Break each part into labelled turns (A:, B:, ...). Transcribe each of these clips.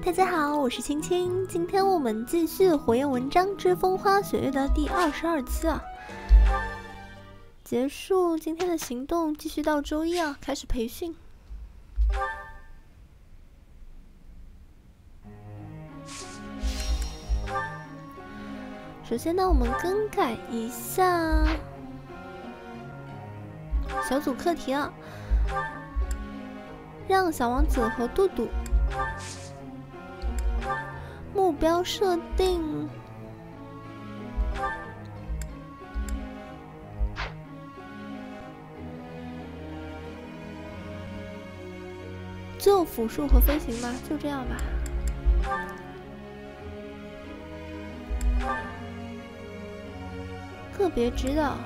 A: 大家好，我是青青。今天我们继续《火焰纹章之风花雪月》的第22期啊，结束今天的行动，继续到周一啊，开始培训。首先呢，我们更改一下小组课题啊，让小王子和杜杜目标设定就辅助和飞行吧，就这样吧。个别指导。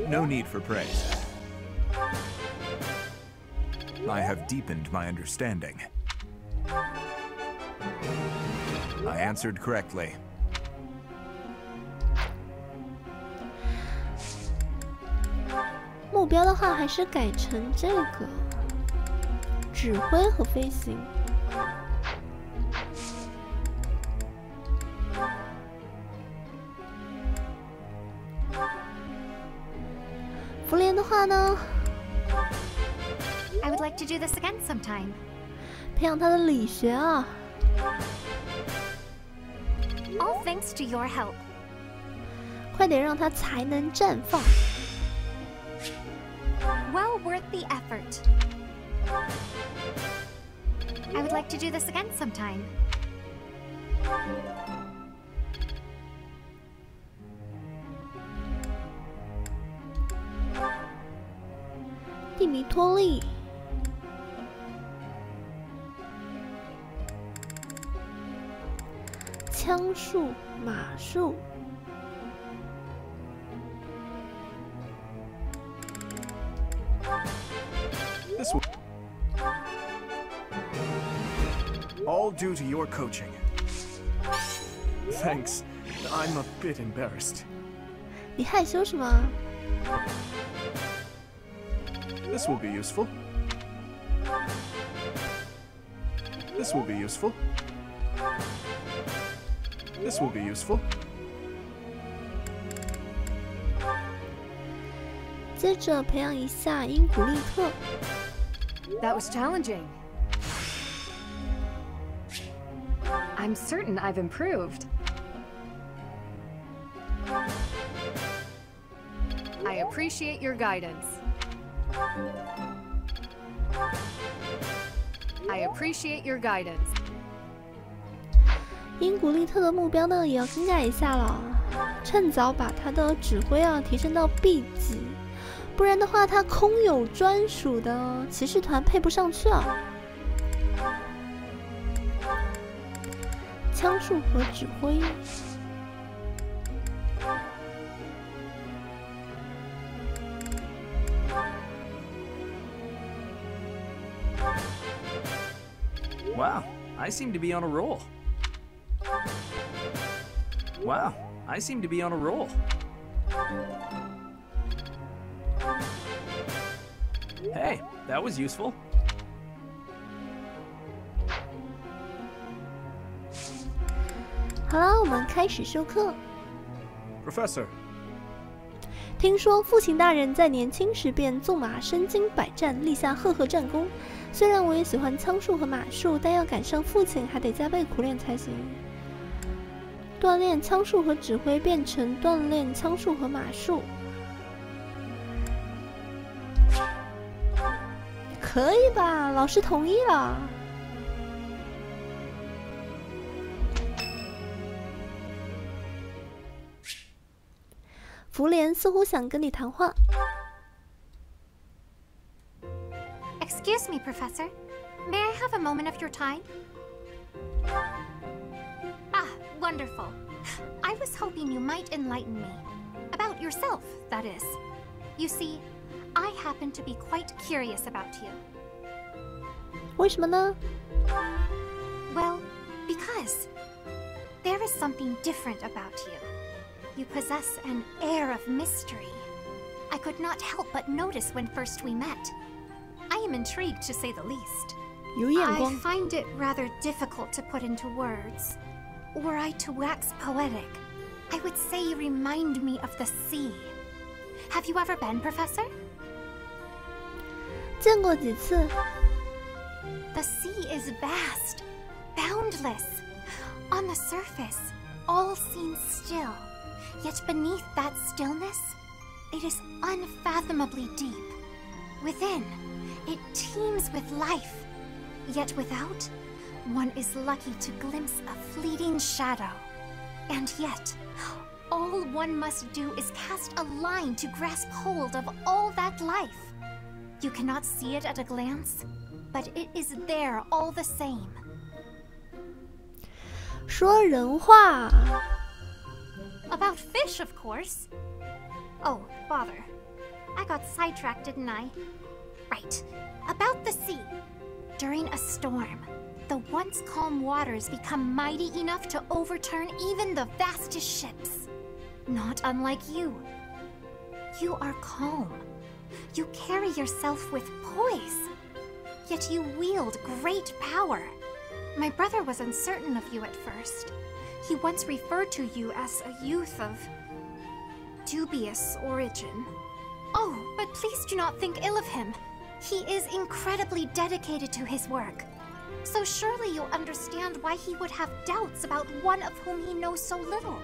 B: No need for praise. I have deepened my understanding. I answered correctly.
A: 目标的话，还是改成这个指挥和飞行。福莲的话呢
C: I would like to do this again sometime.
A: 培养他的理学啊。
C: All thanks to your help.
A: 快点让他才能绽放。
C: Well worth the effort. I would like to do this again sometime.
A: 蒂米托利，枪术、马术。
B: This will all due to your coaching. Thanks. I'm a bit embarrassed.
A: 你害羞什么？
B: This will be useful. This will be useful. This will be useful.
A: 接着培养一下英古利特。
D: That was challenging. I'm certain I've improved. I appreciate your guidance. I appreciate your guidance.
A: 英古利特的目标呢，也要更改一下了，趁早把他的指挥啊提升到 B 级，不然的话，他空有专属的骑士团配不上去啊。枪术和指挥。
E: Wow, I seem to be on a roll. Wow, I seem to be on a roll. Hey, that was useful.
A: 好了，我们开始授课。
B: Professor.
A: 听说父亲大人在年轻时便纵马身经百战，立下赫赫战功。虽然我也喜欢枪术和马术，但要赶上父亲，还得加倍苦练才行。锻炼枪术和指挥变成锻炼枪术和马术，可以吧？老师同意了。福莲似乎想跟你谈话。
C: Excuse me, Professor. May I have a moment of your time? Ah, wonderful. I was hoping you might enlighten me. About yourself, that is. You see, I happen to be quite curious about you.
A: 为什么呢？
C: Well, because there is something different about you. You possess an air of mystery. I could not help but notice when first we met. I am intrigued, to say the least.
A: 有眼
C: I
A: 光。
C: find it rather difficult to put into words. Were I to wax poetic, I would say you remind me of the sea. Have you ever been, Professor?
A: 见过几次。
C: The sea is vast, boundless. On the surface, all seems still. Yet beneath that stillness, it is unfathomably deep. Within, it teems with life. Yet without, one is lucky to glimpse a fleeting shadow. And yet, all one must do is cast a line to grasp hold of all that life. You cannot see it at a glance, but it is there all the same.
A: 说人话。
C: About fish, of course. Oh, bother. I got sidetracked, didn't I? Right. About the sea. During a storm, the once calm waters become mighty enough to overturn even the vastest ships. Not unlike you. You are calm. You carry yourself with poise. Yet you wield great power. My brother was uncertain of you at first. He once referred to you as a youth of dubious origin. Oh, but please do not think ill of him. He is incredibly dedicated to his work. So surely you'll understand why he would have doubts about one of whom he knows so little.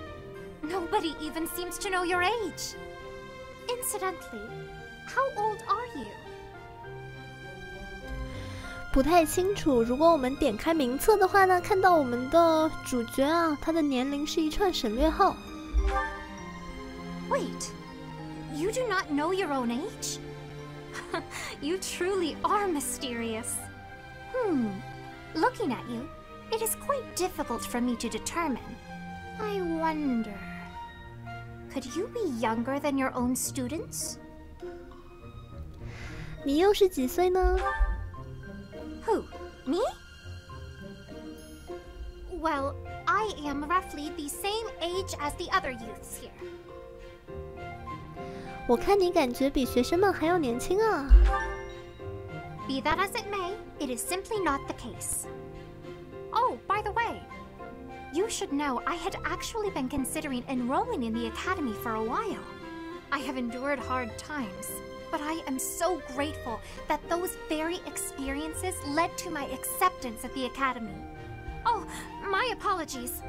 C: Nobody even seems to know your age. Incidentally, how old are you?
A: 不太清楚。如果我们点开名册的话呢，看到我们的主角啊，他的年龄是一串省略号。
C: Wait, you do not know your own age? You truly are mysterious. Looking at you, it is quite difficult for me to determine. I wonder, could you be younger than your own students?
A: 你又是几岁呢？
C: Who? Me? Well, I am roughly the same age as the other youths here.
A: 我看你感觉比学生们还要年轻啊。
C: Be that as it may, it is simply not the case. Oh, by the way, you should know I had actually been considering enrolling in the academy for a while. I have endured hard times, but I am so grateful that those very experiences led to my acceptance at the academy. Oh, my apologies.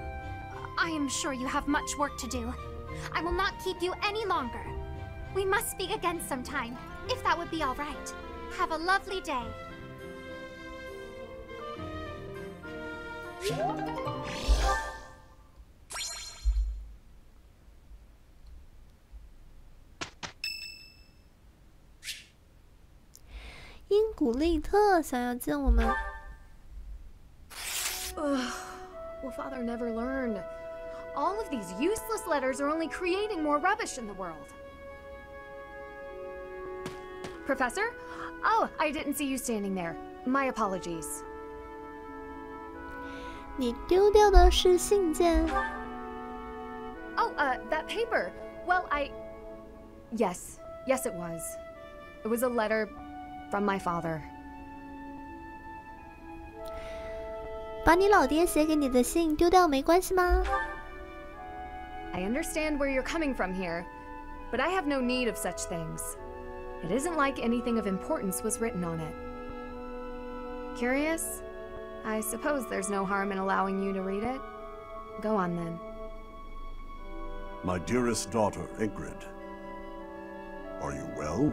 C: I am sure you have much work to do. I will not keep you any longer. We must speak again sometime, if that would be all right. Have a lovely day. 因古利特想要见我们。
D: Will Father never learn? All of these useless letters are only creating more rubbish in the world. Professor? Oh, I didn't see you standing there. My apologies.
A: 你丢掉的是信件。
D: Oh, that paper. Well, Yes, it was. It was a letter from my father.
A: 把你老爹写给你的信丢掉没关系吗？
D: I understand where you're coming from here, but I have no need of such things. It isn't like anything of importance was written on it. Curious? I suppose there's no harm in allowing you to read it. Go on then.
F: My dearest daughter, Ingrid. Are you well?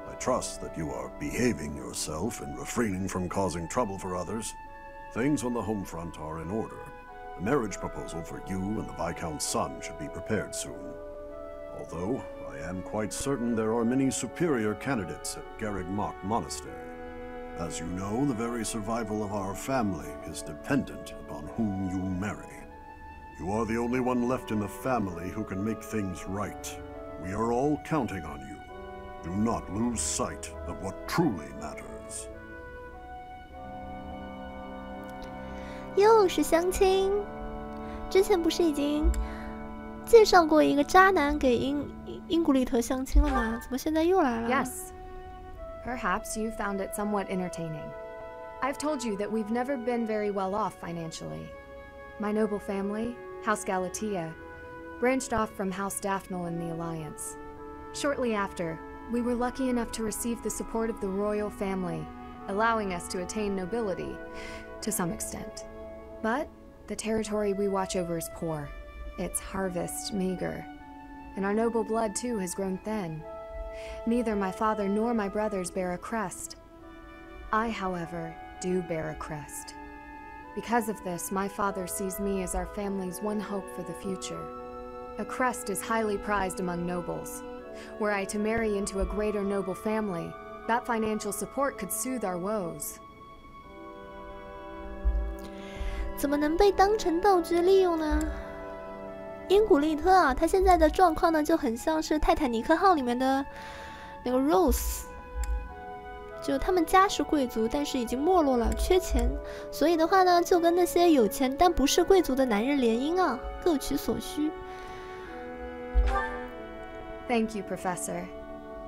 F: I trust that you are behaving yourself and refraining from causing trouble for others. Things on the home front are in order. A marriage proposal for you and the Viscount's son should be prepared soon. Although, I am quite certain there are many superior candidates at Garreg-Mach Monastery. As you know, the very survival of our family is dependent upon whom you marry. You are the only one left in the family who can make things right. We are all counting on you. Do not lose sight of what truly matters.
A: 又是相亲，之前不是已经介绍过一个渣男给英古丽特相亲了吗？怎么现在又来了
D: Yes. Perhaps you found it somewhat entertaining. I've told you that we've never been very well off financially. My noble family, House Galatea, branched off from House Daphne in the Alliance. Shortly after, we were lucky enough to receive the support of the royal family, allowing us to attain nobility, to some extent. But the territory we watch over is poor, its harvest meager, and our noble blood too has grown thin. Neither my father nor my brothers bear a crest. I, however, do bear a crest. Because of this, my father sees me as our family's one hope for the future. A crest is highly prized among nobles. Were I to marry into a greater noble family, that financial support could soothe our woes.
A: 怎么能被当成道具利用呢？英古丽特啊，他现在的状况呢，就很像是泰坦尼克号里面的那个 Rose， 就他们家是贵族，但是已经没落了，缺钱，所以的话呢，就跟那些有钱但不是贵族的男人联姻啊，各取所需。
D: Thank you, Professor.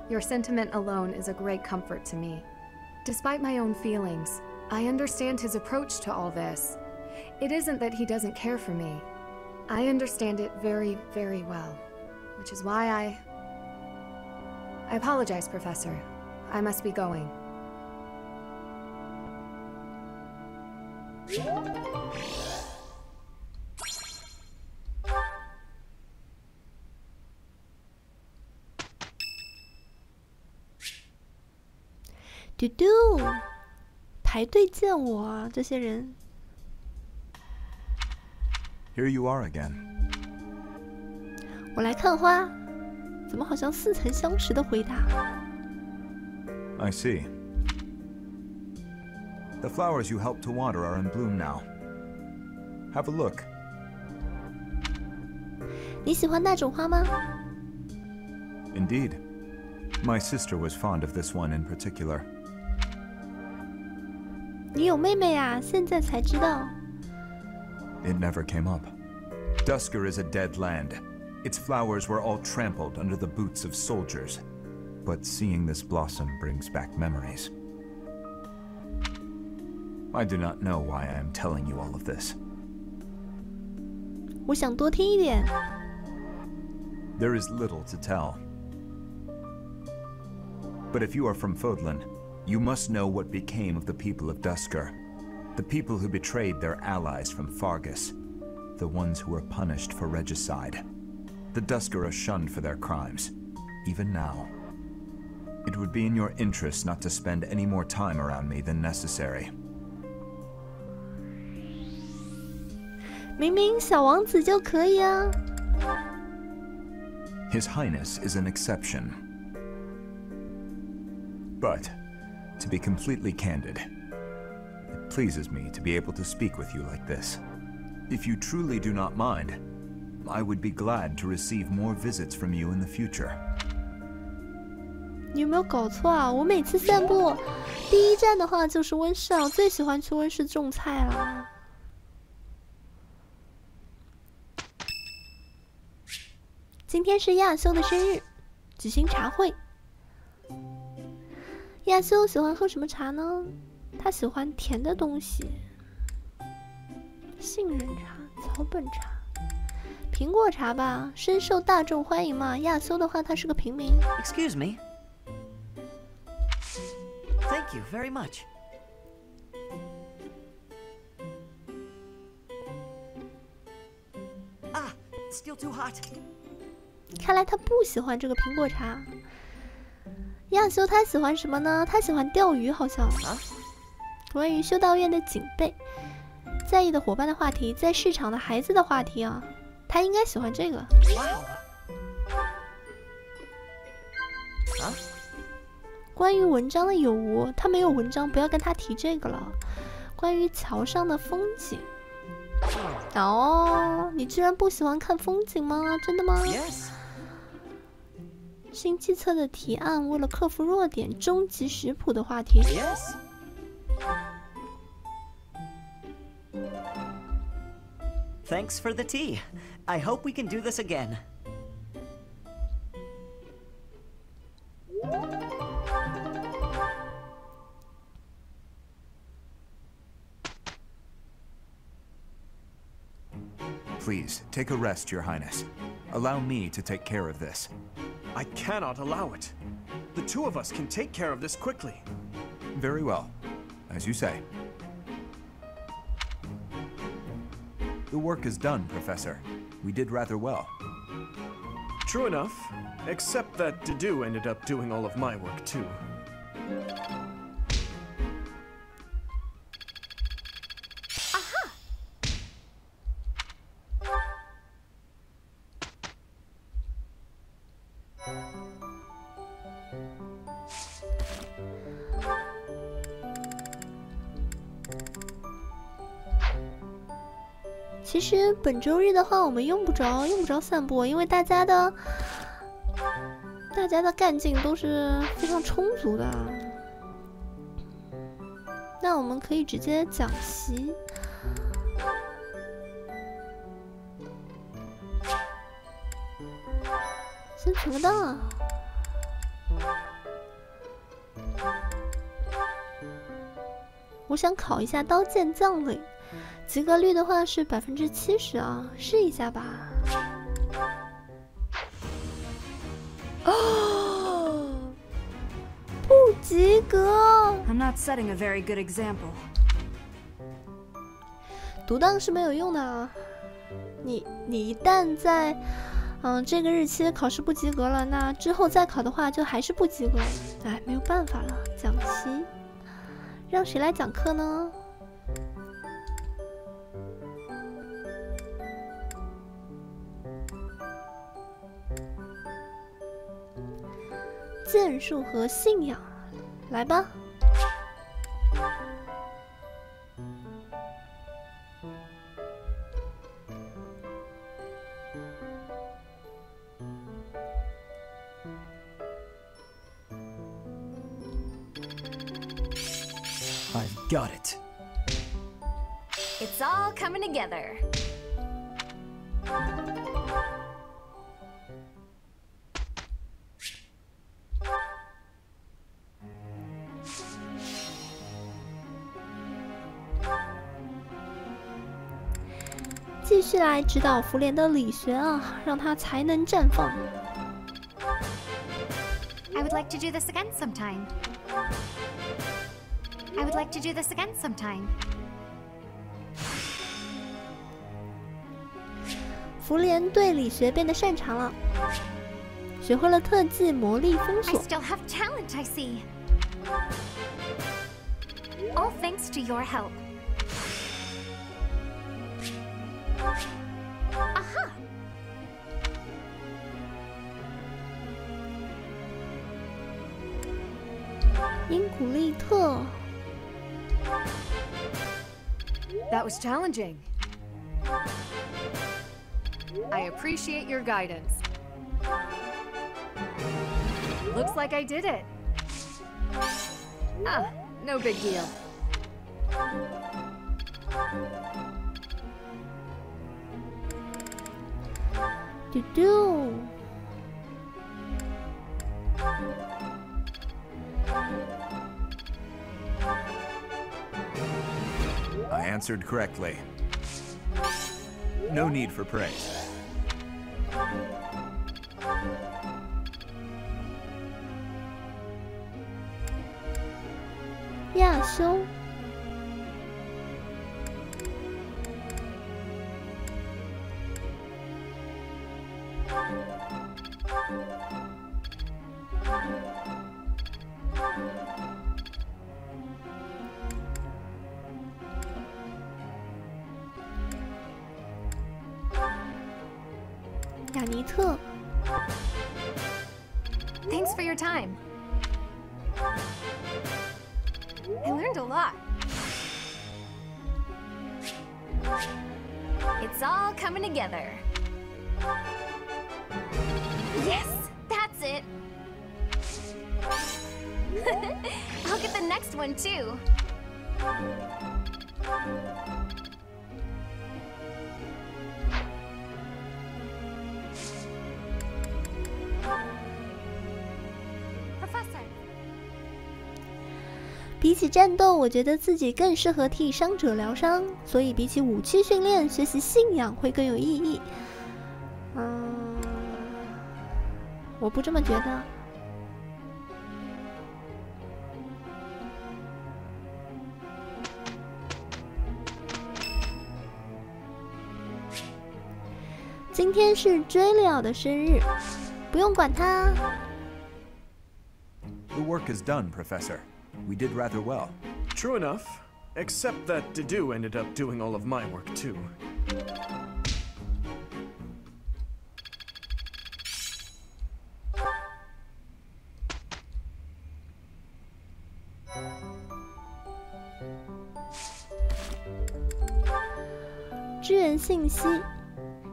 D: Your sentiment alone is a great comfort to me. Despite my own feelings, I understand his approach to all this. It isn't that he doesn't care for me. I understand it very, very well, which is why I apologize, Professor. I must be going.
A: Do 排队见我啊，这些人。
B: Here you are again.
A: 我来看花，怎么好像似曾相识的回答
G: I see. The flowers you helped to water are in bloom now. Have a look.
A: 你喜欢那种花吗？
G: Indeed. My sister was fond of this one in particular.
A: 你有妹妹啊，现在才知道。
G: It never came up. Dusker is a dead land. Its flowers were all trampled under the boots of soldiers. But seeing this blossom brings back memories. I do not know why I am telling you all of this.
A: 我想多听一点。
G: There is little to tell. But if you are from Fodlan, you must know what became of the people of Dusker. The people who betrayed their allies from Fargus. The ones who were punished for regicide. The Dusker are shunned for their crimes, even now. It would be in your interest not to spend any more time around me than necessary.
A: 明明小王子就可以啊。
G: His Highness is an exception. But, to be completely candid, it pleases me to be able to speak with you like this. If you truly do not mind, I would be glad to receive more visits from you in the future.
A: 你有没有搞错啊？我每次散步，第一站的话就是温室啊，我最喜欢去温室种菜了。今天是亚修的生日，举行茶会。亚修喜欢喝什么茶呢？他喜欢甜的东西，杏仁茶、草本茶、苹果茶吧，深受大众欢迎嘛。亚修的话，他是个平民。
H: Excuse me. Thank you very much. Ah, still too hot.
A: 看来他不喜欢这个苹果茶。亚修他喜欢什么呢？他喜欢钓鱼，好像。关于修道院的警备，在意的伙伴的话题，在市场的孩子的话题啊，他应该喜欢这个。关于文章的有无，他没有文章，不要跟他提这个了。关于桥上的风景。哦，你居然不喜欢看风景吗？真的吗？
H: Yes.
A: 新计策的提案，为了克服弱点，终极食谱的话题。
H: Yes. Thanks for the tea. I hope we can do this again.
G: Please, take a rest, Your Highness. Allow me to take care of this.
I: I cannot allow it. The two of us can take care of this quickly.
G: Very well. As you say. The work is done, Professor. We did rather well.
I: True enough, except that Dedu ended up doing all of my work too.
A: 其实本周日的话，我们用不着散播，因为大家的干劲都是非常充足的。那我们可以直接讲习。先存个档啊。我想考一下刀剑将领。及格率的话是70%啊，试一下吧。哦，不及格。
J: I'm not setting a very good example.
A: 读档是没有用的啊。你一旦在这个日期考试不及格了，那之后再考的话就还是不及格。哎，没有办法了，讲习，让谁来讲课呢？剑术和信仰，来吧。
E: I've got it.
J: It's all coming together.
A: I 继续来指导福莲的理学啊，让他才能绽放。
C: I would like to do this again sometime. I would like to do this again sometime.
A: 福莲对理学变得擅长了，学会了特技魔力封
C: I
A: 锁。
C: still have talent, I see. All thanks to your help. Aha!
A: 因古利特，
D: That was challenging. I appreciate your guidance. Looks like I did it. Ah, no big deal.
A: Dudu.
G: I answered correctly. No need for praise.
A: 亚修，雅尼特，
C: Thanks for your time. I learned a lot.
J: It's all coming together.
C: Yes, that's it.
J: I'll get the next one too.
A: 比起战斗，我觉得自己更适合替伤者疗伤，所以比起武器训练，学习信仰会更有意义。我不这么觉得。今天是追了的生日，不用管他。
G: The work is done, Professor. We did rather well.
I: True enough, except that Dedu ended up doing all of my work too.
A: 支援信息：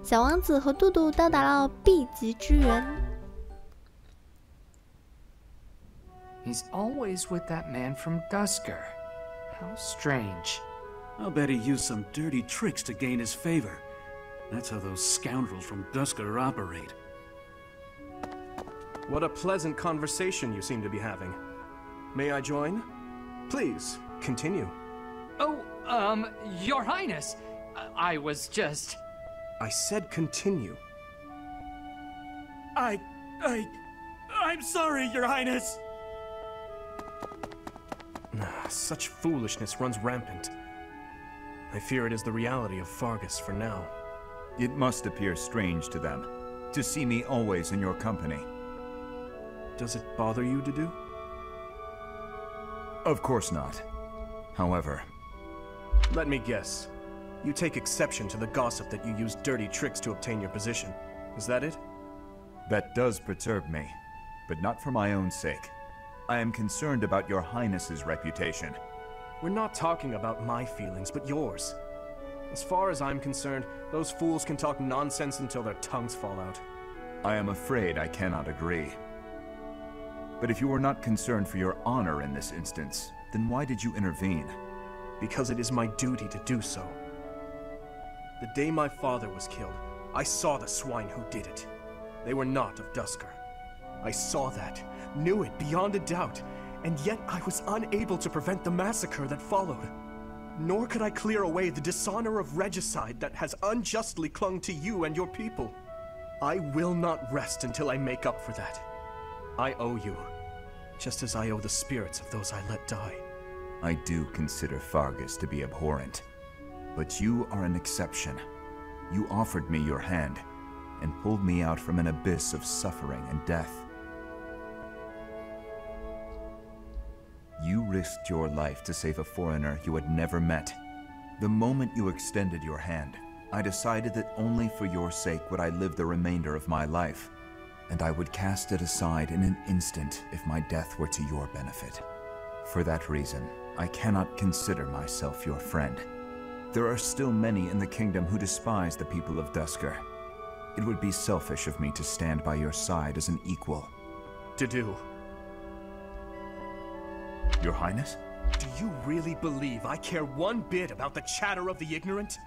A: 小王子和杜杜到达了 B 级支援。
K: He's always with that man from Dusker. How strange.
L: I'll bet he used some dirty tricks to gain his favor. That's how those scoundrels from Dusker operate.
I: What a pleasant conversation you seem to be having. May I join? Please, continue.
K: Oh, Your Highness, I was just...
I: I said continue.
L: I'm sorry, Your Highness!
I: Such foolishness runs rampant. I fear it is the reality of Fargus for now.
G: It must appear strange to them, to see me always in your company.
I: Does it bother you, Dedu?
G: Of course not. However...
I: Let me guess. You take exception to the gossip that you used dirty tricks to obtain your position. Is that it?
G: That does perturb me, but not for my own sake. I am concerned about your Highness's reputation.
I: We're not talking about my feelings, but yours. As far as I'm concerned, those fools can talk nonsense until their tongues fall out.
G: I am afraid I cannot agree. But if you were not concerned for your honor in this instance, then why did you intervene?
I: Because it is my duty to do so. The day my father was killed, I saw the swine who did it. They were not of Dusker. I saw that, knew it beyond a doubt, and yet I was unable to prevent the massacre that followed. Nor could I clear away the dishonor of regicide that has unjustly clung to you and your people. I will not rest until I make up for that. I owe you, just as I owe the spirits of those I let die.
G: I do consider Fargus to be abhorrent, but you are an exception. You offered me your hand, and pulled me out from an abyss of suffering and death. You risked your life to save a foreigner you had never met. The moment you extended your hand, I decided that only for your sake would I live the remainder of my life, and I would cast it aside in an instant if my death were to your benefit. For that reason, I cannot consider myself your friend. There are still many in the kingdom who despise the people of Dusker. It would be selfish of me to stand by your side as an equal.
I: Dedu.
G: Your Highness?
I: Do you really believe I care one bit about the chatter of the ignorant?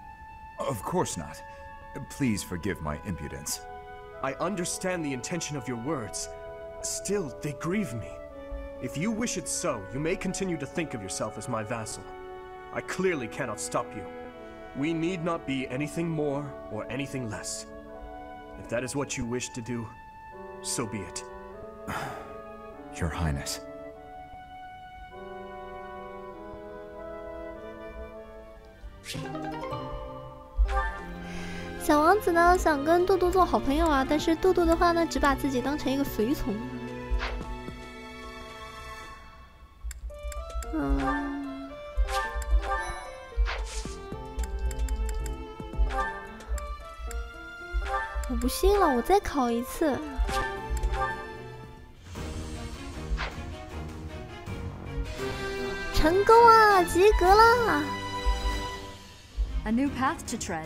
G: Of course not. Please forgive my impudence.
I: I understand the intention of your words. Still, they grieve me. If you wish it so, you may continue to think of yourself as my vassal. I clearly cannot stop you. We need not be anything more or anything less. If that is what you wish to do, so be it.
G: Your Highness.
A: 小王子呢想跟杜杜做好朋友啊，但是杜杜的话呢只把自己当成一个随从。我不信了，我再考一次。成功啊，及格啦！
J: A new path to tread.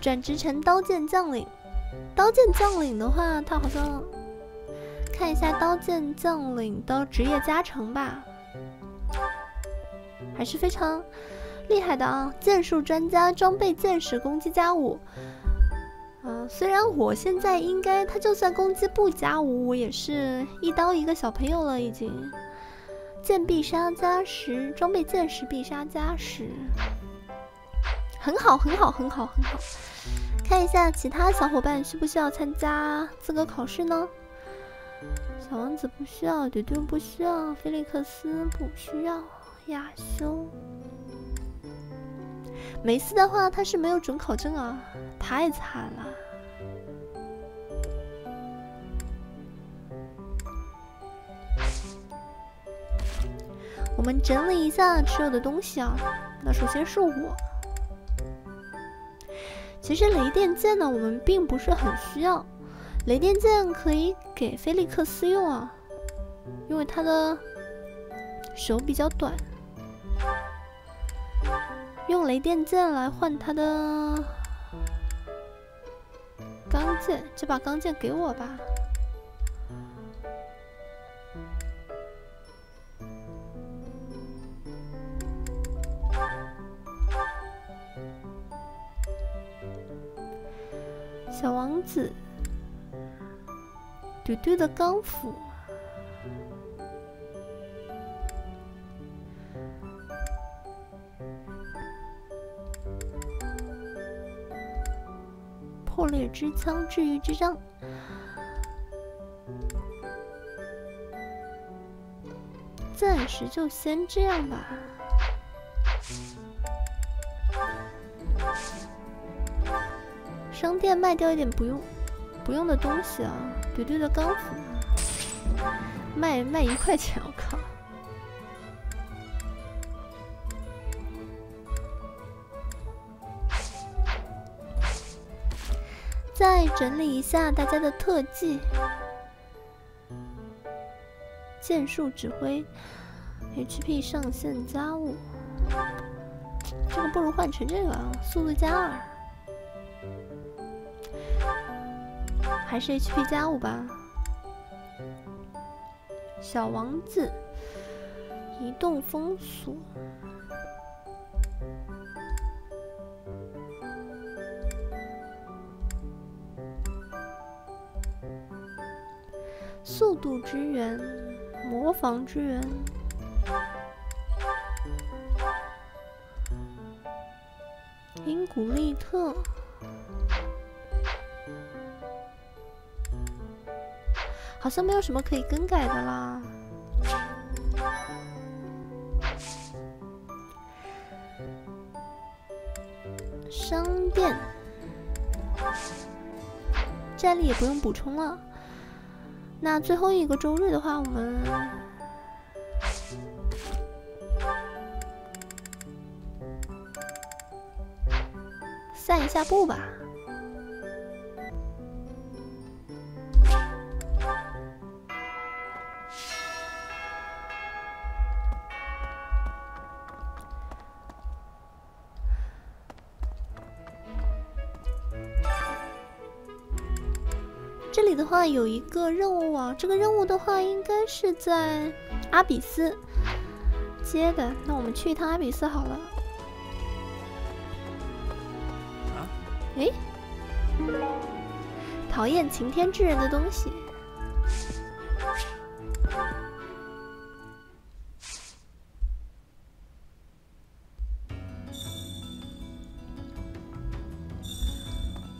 A: 转职成刀剑将领。刀剑将领的话，他好像看一下刀剑将领的职业加成吧，还是非常厉害的啊！剑术专家，装备剑士，攻击加5。虽然我现在应该，他就算攻击不加5，我也是一刀一个小朋友了已经。剑必杀加10，装备剑士必杀加10，很好，很好，很好，很好。看一下其他小伙伴需不需要参加资格考试呢？小王子不需要，丢丢不需要，菲利克斯不需要，亚修。梅斯的话，他是没有准考证啊，太惨了。我们整理一下持有的东西啊。那首先是我，其实雷电剑呢，我们并不是很需要。雷电剑可以给菲利克斯用啊，因为他的手比较短，用雷电剑来换他的钢剑。这把钢剑给我吧。小王子，丢丢的钢斧，破裂之枪，治愈之杖，暂时就先这样吧。商店卖掉一点不用的东西啊，丢丢的钢斧，卖1块钱，我靠！再整理一下大家的特技，剑术指挥 ，HP 上限加5，这个不如换成这个啊，速度加2。还是 HP 加5吧。小王子，移动封锁，速度支援，模仿支援，因古利特。好像没有什么可以更改的啦。商店，战力也不用补充了。那最后一个周日的话，我们散一下步吧。这里的话有一个任务啊，这个任务的话应该是在阿比斯接的，那我们去一趟阿比斯好了。诶，讨厌晴天之人的东西。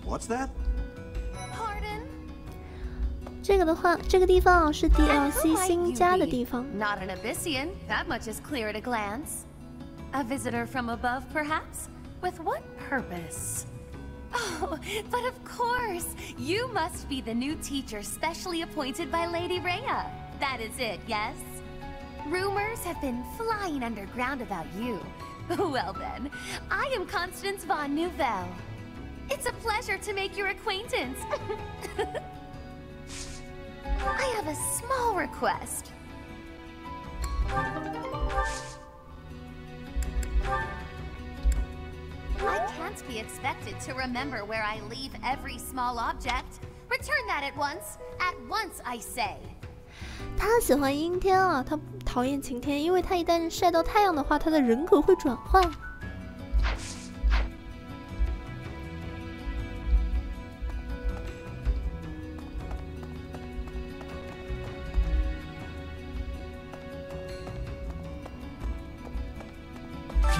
F: What's that?
A: 这个的话，这个地方啊是 DLC 新加的地方。
M: Not an Abyssian, that much is clear at a glance. A visitor from above, perhaps? With what purpose? Oh, but of course! You must be the new teacher specially appointed by Lady Rhea. That is it, yes? Rumors have been flying underground about you. Well then, I am Constance von Nouvelle. It's a pleasure to make your acquaintance. I have a small request. I can't be expected to remember where I leave every small object. Return that at once. At once, I say.
A: 他喜欢阴天啊，他讨厌晴天，因为他一旦晒到太阳的话，他的人格会转换。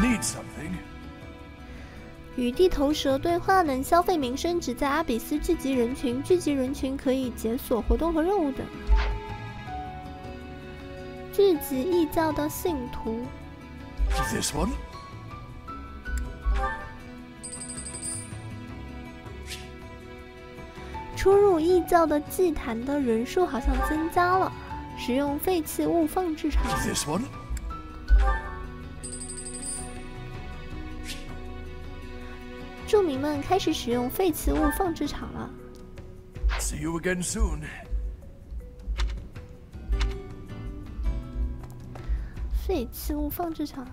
N: need something.
A: 与地头蛇对话能消费名声值，在阿比斯聚集人群，聚集人群可以解锁活动和任务等。聚集异教的信徒。
N: This one.
A: 出入异教的祭坛的人数好像增加了，使用废弃物放置场。
N: This one.
A: 住民们开始使用废弃物放置场了。
N: See you again soon.
A: 废弃物放置场，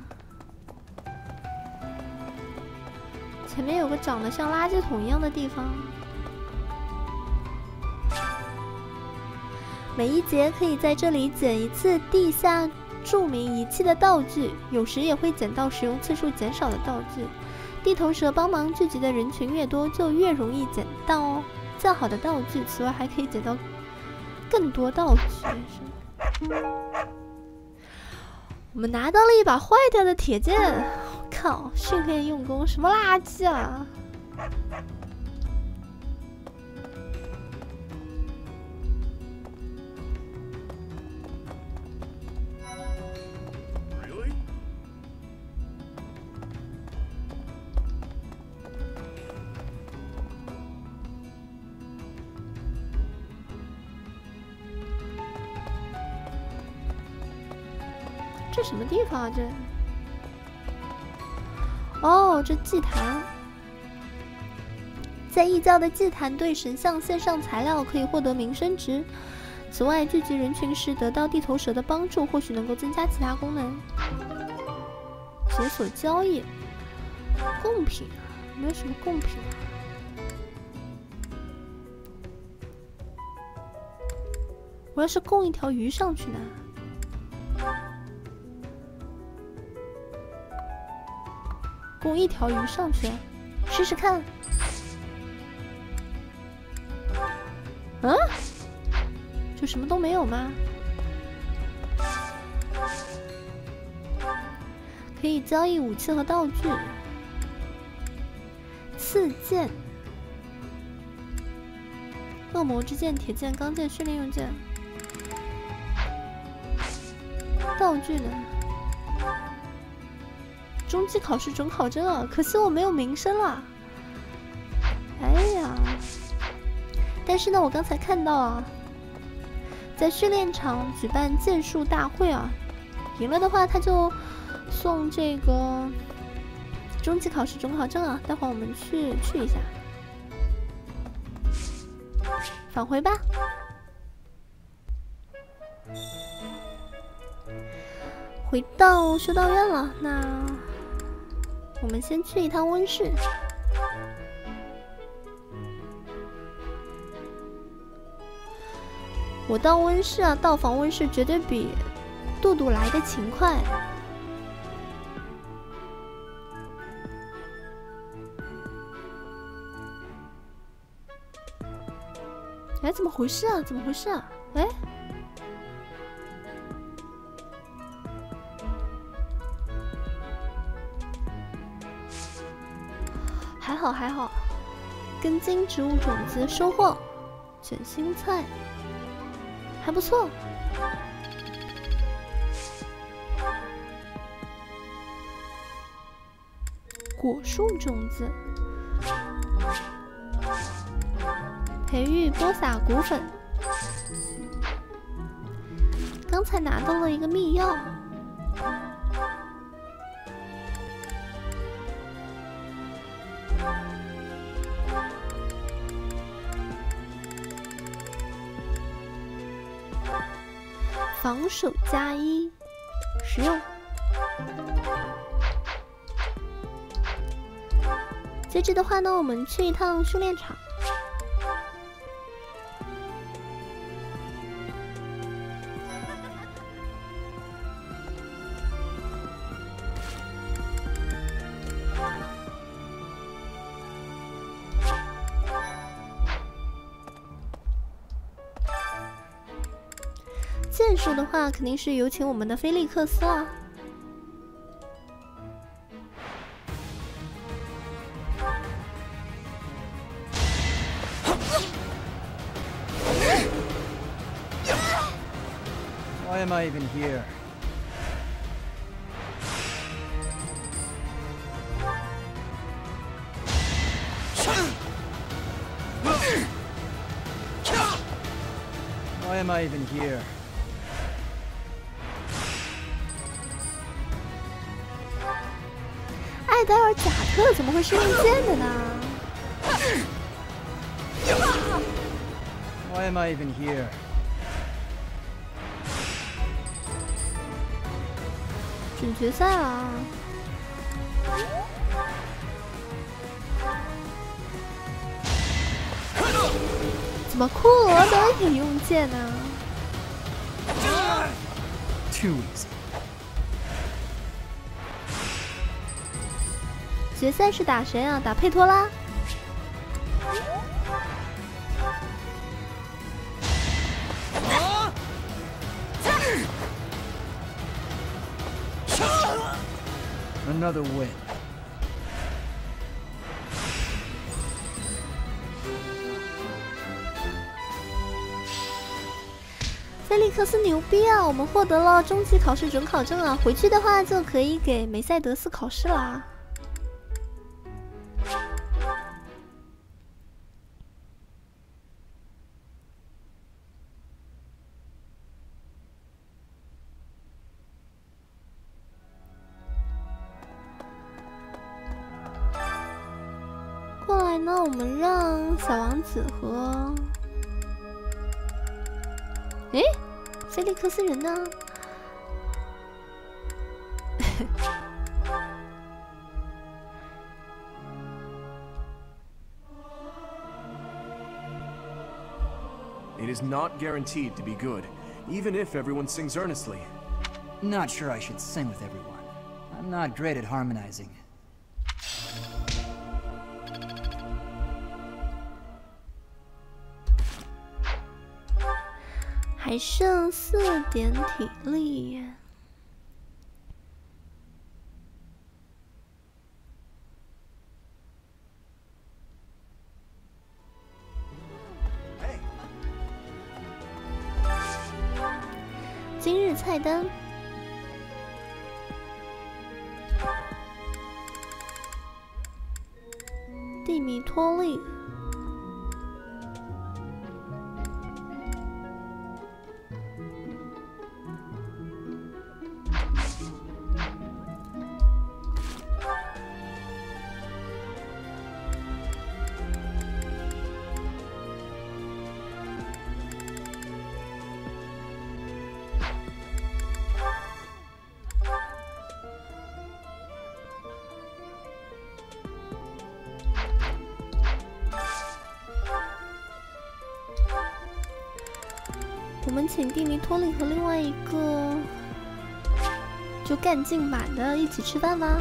A: 前面有个长得像垃圾桶一样的地方。每一节可以在这里捡一次地下著名遗弃的道具，有时也会捡到使用次数减少的道具。地头蛇帮忙聚集的人群越多，就越容易捡到较好的道具。此外，还可以捡到更多道具。我们拿到了一把坏掉的铁剑，我靠！训练用功，什么垃圾啊！这什么地方啊？这……哦，这祭坛，在异教的祭坛对神像献上材料，可以获得名声值。此外，聚集人群时得到地头蛇的帮助，或许能够增加其他功能。解锁交易，贡品啊，没有什么贡品啊。我要是供一条鱼上去呢？供一条鱼上去，试试看。嗯？就什么都没有吗？可以交易武器和道具。刺剑、恶魔之剑、铁剑、钢剑、训练用剑。道具呢？中级考试准考证啊，可惜我没有名声了。哎呀！但是呢，我刚才看到啊，在训练场举办剑术大会啊，赢了的话他就送这个中级考试准考证啊。待会儿我们去一下，返回吧。回到修道院了，那我们先去一趟温室。我到温室啊，到访温室绝对比杜杜来的勤快。哎，怎么回事啊？怎么回事啊？哎。还好，根茎植物种子收获，卷心菜还不错。果树种子，培育播撒骨粉。刚才拿到了一个秘药。防守加1，实用。接着的话呢，我们去一趟训练场。剑术的话，肯定是有请我们的菲利克斯啊。
O: Why am I even here? Why am I even here?
A: 艾德尔贾特怎么会是用剑的呢？
O: Why am I even here?
A: 准决赛了，怎么库罗德也用剑呢？
O: Too easy.
A: 决赛是打谁啊？打佩托拉。
O: Another win.
A: 菲利克斯牛逼啊！我们获得了中级考试准考证啊！回去的话就可以给梅赛德斯考试啦。过来呢，我们让小王子和……诶，菲利克斯人呢？It
I: is not guaranteed to be good, even if everyone sings earnestly.
O: Not sure I should sing with everyone. I'm not great at harmonizing.
A: 还剩4点体力。今日菜单：地米托利。 我们请蒂米托利和另外一个就干劲满的一起吃饭吧。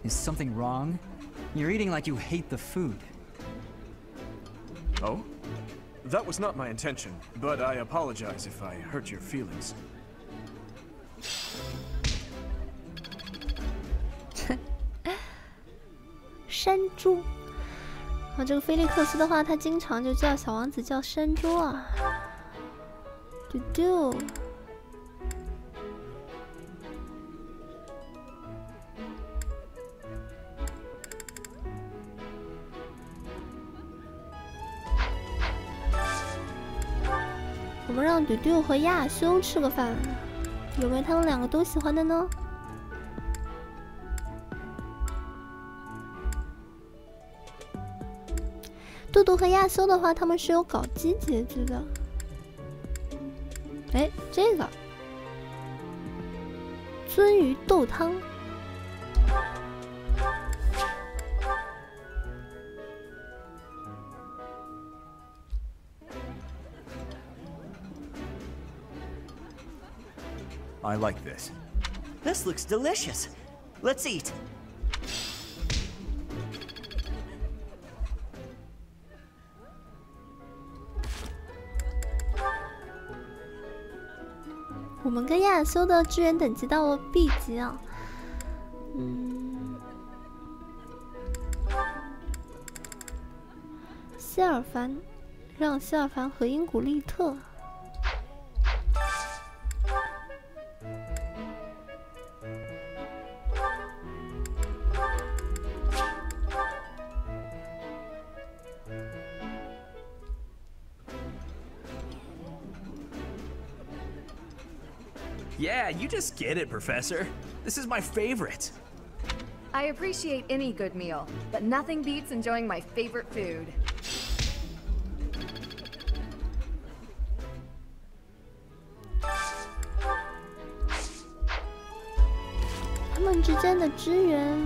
O: Is something wrong? You're eating like you hate the food.
I: Oh? That was not my intention, but I apologize if I hurt your feelings.
A: 山猪啊，这个菲利克斯的话，他经常就叫小王子叫山猪啊。嘟嘟。我们让嘟嘟和亚修吃个饭，有没有他们两个都喜欢的呢？ 杜杜和亚修的话，他们是有搞基结局的。哎，这个鳟鱼豆汤，
G: I like this.
H: This looks delicious. Let's eat.
A: 我们跟亚修的支援等级到了 B 级啊，希尔凡，让希尔凡和因古利特。
I: Yeah, you just get it, Professor. This is my favorite.
D: I appreciate any good meal, but nothing beats enjoying my favorite food.
A: 他们之间的支援。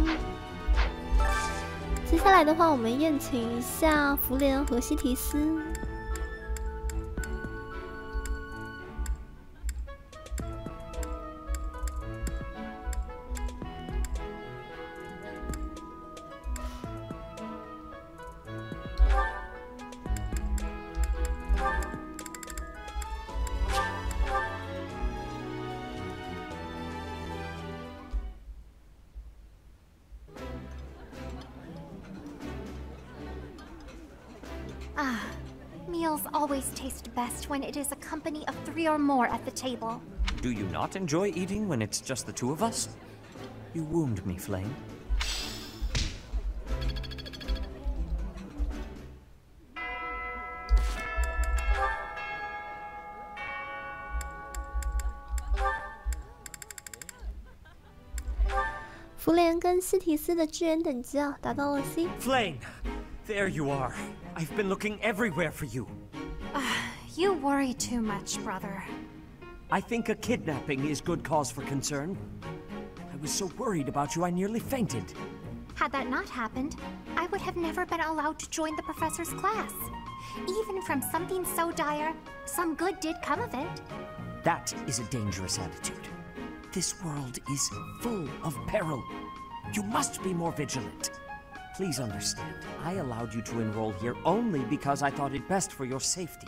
A: 接下来的话，我们宴请一下福莲和西提斯。
C: Ah, meals always taste best when it is a company of 3 or more at the table.
P: Do you not enjoy eating when it's just the 2 of us? You wound me, Flame.
A: Flame 福莲跟西提斯的支援等级啊，达到了 C。Flame,
P: there you are. I've been looking everywhere for you.
C: You worry too much, brother.
P: I think a kidnapping is good cause for concern. I was so worried about you, I nearly fainted.
C: Had that not happened, I would have never been allowed to join the professor's class. Even from something so dire, some good did come of it.
P: That is a dangerous attitude. This world is full of peril. You must be more vigilant. Please understand, I allowed you to enroll here only because I thought it best for your safety.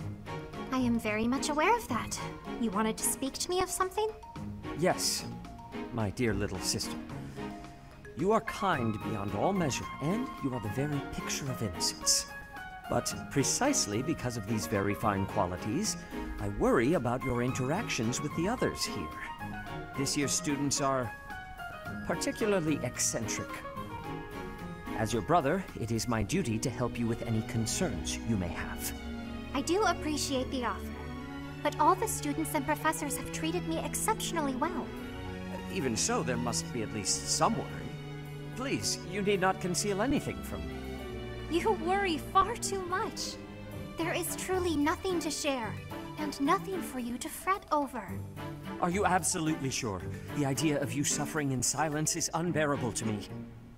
C: I am very much aware of that. You wanted to speak to me of something?
P: Yes, my dear little sister. You are kind beyond all measure, and you are the very picture of innocence. But precisely because of these very fine qualities, I worry about your interactions with the others here. This year's students are particularly eccentric. As your brother, it is my duty to help you with any concerns you may have.
C: I do appreciate the offer, but all the students and professors have treated me exceptionally well.
P: Even so, there must be at least some worry. Please, you need not conceal anything from me.
C: You worry far too much. There is truly nothing to share, and nothing for you to fret over.
P: Are you absolutely sure? The idea of you suffering in silence is unbearable to me.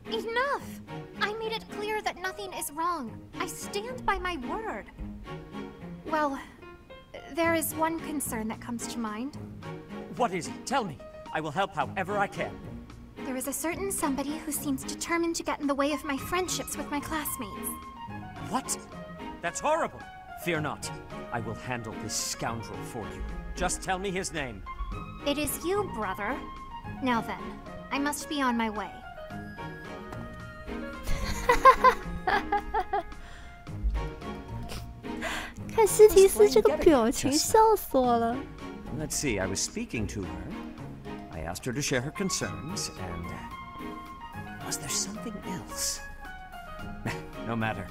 C: Enough! I made it clear that nothing is wrong. I stand by my word. Well, there is one concern that comes to mind.
P: What is it? Tell me. I will help however I can.
C: There is a certain somebody who seems determined to get in the way of my friendships with my classmates.
P: What? That's horrible! Fear not. I will handle this scoundrel for you. Just tell me his name.
C: It is you, brother. Now then, I must be on my way.
A: 看西提斯这个表情，笑死我了。
P: Let's see, I was speaking to her. I asked her to share her concerns, and was there something else? No matter.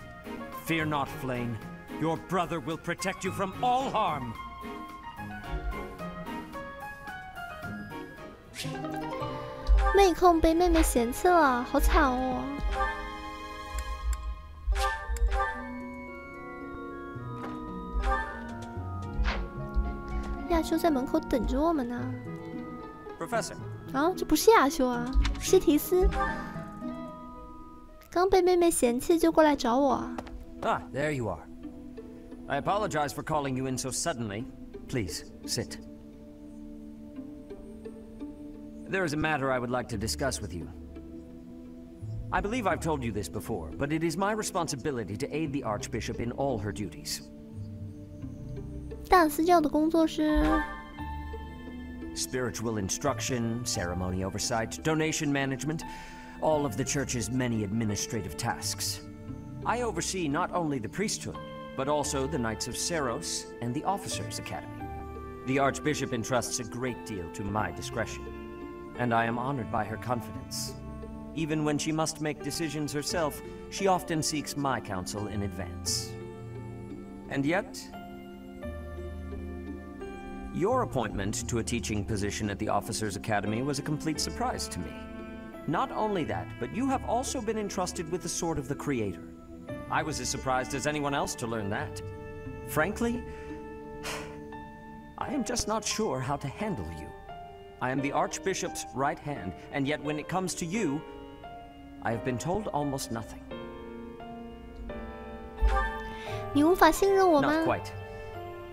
P: Fear not, Flame. Your brother will protect you from all harm.
A: 妹控被妹妹嫌弃了，好惨哦。亚修在门口等着我们呢。
P: Professor.
A: 啊，这不是亚修啊，西提斯。刚被妹妹嫌弃就过来找我。
P: Ah, there you are. I apologize for calling you in so suddenly. Please, sit. There is a matter I would like to discuss with you. I believe I've told you this before, but it is my responsibility to aid the Archbishop in all her duties.
A: 大司教的工作是
P: spiritual instruction, ceremony oversight, donation management, all of the church's many administrative tasks. I oversee not only the priesthood, but also the Knights of Seros and the Officers' Academy. The Archbishop entrusts a great deal to my discretion, and I am honored by her confidence. Even when she must make decisions herself, she often seeks my counsel in advance. And yet, your appointment to a teaching position at the Officers' Academy was a complete surprise to me. Not only that, but you have also been entrusted with the Sword of the Creator. I was as surprised as anyone else to learn that. Frankly, I am just not sure how to handle you. I am the Archbishop's right hand, and yet when it comes to you, I have been told almost nothing.
A: 你无法信任我吗？
P: Not quite.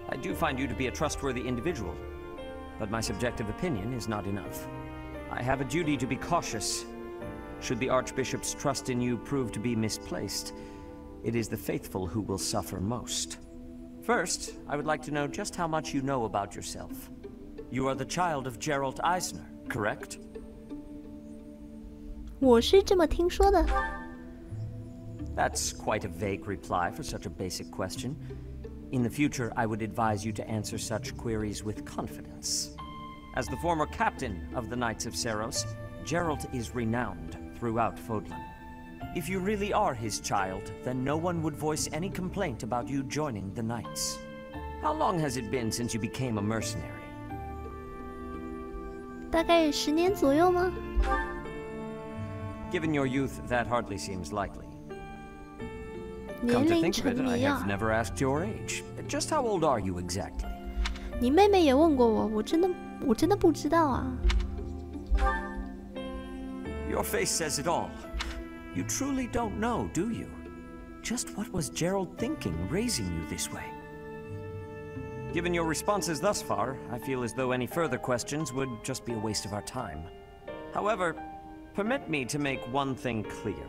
P: I do find you to be a trustworthy individual, but my subjective opinion is not enough. I have a duty to be cautious. Should the Archbishop's trust in you prove to be misplaced, it is the faithful who will suffer most. First, I would like to know just how much you know about yourself. You are the child of Gerald Eisner, correct?
A: 我是这么听说的。
P: That's quite a vague reply for such a basic question. In the future, I would advise you to answer such queries with confidence. As the former captain of the Knights of Seros, Gerald is renowned throughout Fodlan. If you really are his child, then no one would voice any complaint about you joining the Knights. How long has it been since you became a mercenary?
A: 大概10年左右吗？
P: Given your youth, that hardly seems likely.
A: 年
P: Come to
A: 龄
P: think of
A: 沉
P: it, I
A: 迷啊
P: have！never asked your age. Just how old are you exactly?
A: 你妹妹也问过我，我真的不知道啊。
P: Your face says it all. You truly don't know, do you? Just what was Gerald thinking, raising you this way? Given your responses thus far, I feel as though any further questions would just be a waste of our time. However, permit me to make one thing clear.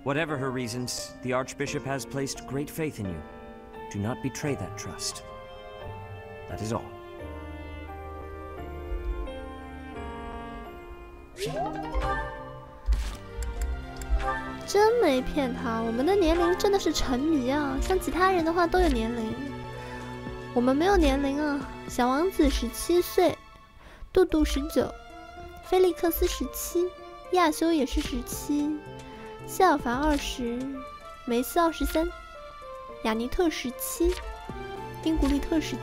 P: Whatever her reasons, the Archbishop has placed great faith in you. Do not betray that trust. That is all.
A: 真没骗他，我们的年龄真的是沉迷啊！像其他人的话都有年龄，我们没有年龄啊。小王子17岁，杜杜19，菲利克斯17，亚修也是17，谢尔凡20，梅斯23，雅尼特17，丁古利特17，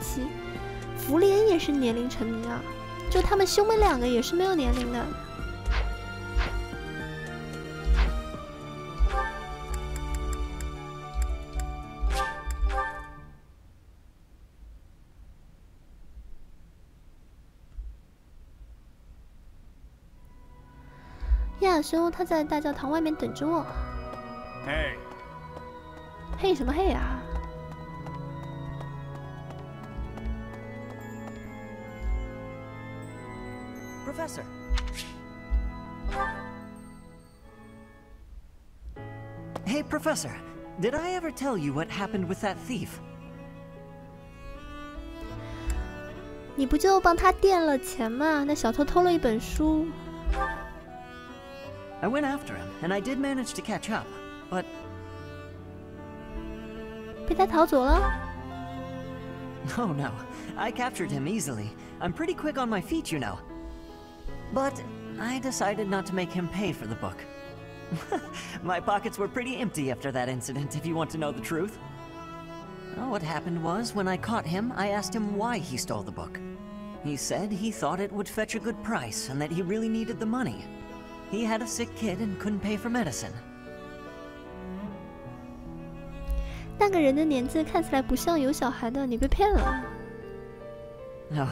A: 弗莲也是年龄沉迷啊。就他们兄妹2个也是没有年龄的。 亚修他在大教堂外面等着我。
I: 嘿，
A: 嘿什么嘿啊？
H: Professor. Hey, Professor. Did I ever tell you what happened with that thief?
A: 你不就帮他垫了钱吗？那小偷偷了一本书。
H: I went after him, and I did manage to catch up, but...
A: 被他逃走了？
H: Oh no, I captured him easily. I'm pretty quick on my feet, you know. But I decided not to make him pay for the book. My pockets were pretty empty after that incident, if you want to know the truth. Well, what happened was, when I caught him, I asked him why he stole the book. He said he thought it would fetch a good price, and that he really needed the money. He had a sick kid and couldn't pay for medicine.
A: 那个人的年纪看起来不像有小孩的，你被骗了。
H: Oh,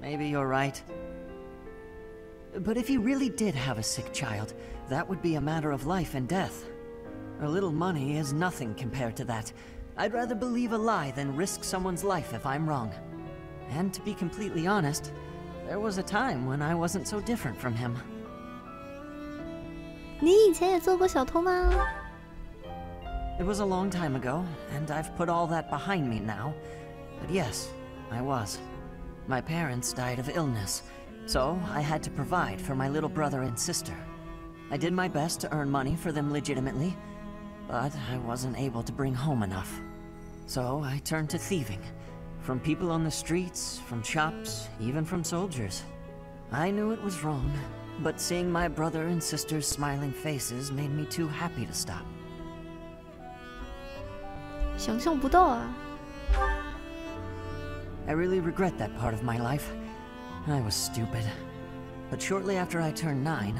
H: maybe you're right. But if he really did have a sick child, that would be a matter of life and death. A little money is nothing compared to that. I'd rather believe a lie than risk someone's life if I'm wrong. And to be completely honest, there was a time when I wasn't so different from him.
A: 你以前也做过小偷吗？
H: It was a long time ago, and I've put all that behind me now. But yes, I was. My parents died of illness, so I had to provide for my little brother and sister. I did my best to earn money for them legitimately, but I wasn't able to bring home enough. So I turned to thieving. From people on the streets, from shops, even from soldiers. I knew it was wrong, but seeing my brother and sister's smiling faces made me too happy to stop.
A: 想象不到啊。
H: I really regret that part of my life. I was stupid. But shortly after I turned 9,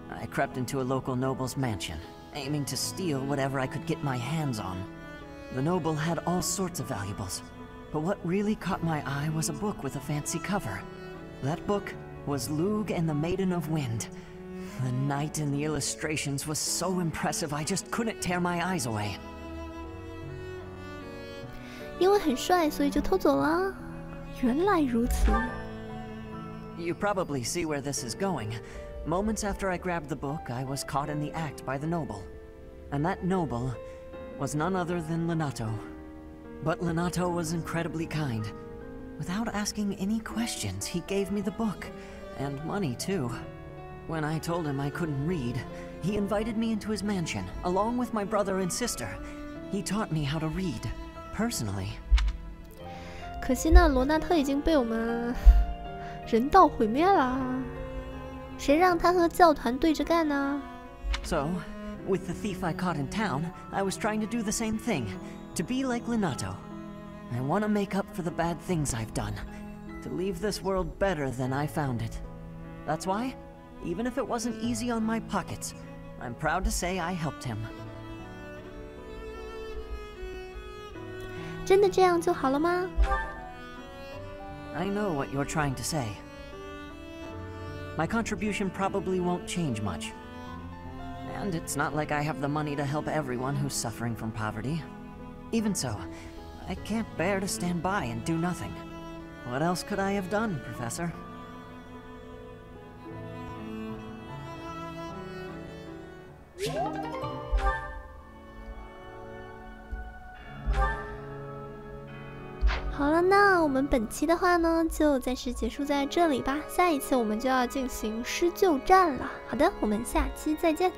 H: I crept into a local noble's mansion, aiming to steal whatever I could get my hands on. The noble had all sorts of valuables, but what really caught my eye was a book with a fancy cover. That book was Lug and the Maiden of Wind. The knight in the illustrations was so impressive I just couldn't tear my eyes away.
A: 因为很帅，所以就偷走了。原来如此。
H: You probably see where this is going. Moments after I grabbed the book, I was caught in the act by the noble. And that noble was none other than Lenato. But Lenato was incredibly kind. Without asking any questions, he gave me the book. And money, too. When I told him I couldn't read, he invited me into his mansion, along with my brother and sister. He taught me how to read, personally.
A: 可惜呢，罗纳特已经被我们人道毁灭了。谁让他和教团对着干呢？
H: So, with the thief I caught in town, I was trying to do the same thing. To be like Lenato. I want to make up for the bad things I've done. To leave this world better than I found it. That's why, even if it wasn't easy on my pockets, I'm proud to say I helped him.
A: 真的这样就好了吗？
H: I know what you're trying to say. My contribution probably won't change much. And it's not like I have the money to help everyone who's suffering from poverty. Even so, I can't bear to stand by and do nothing. What else could I have done, Professor? .
A: 好了，那我们本期的话呢，就暂时结束在这里吧。下一次我们就要进行施救战了。好的，我们下期再见。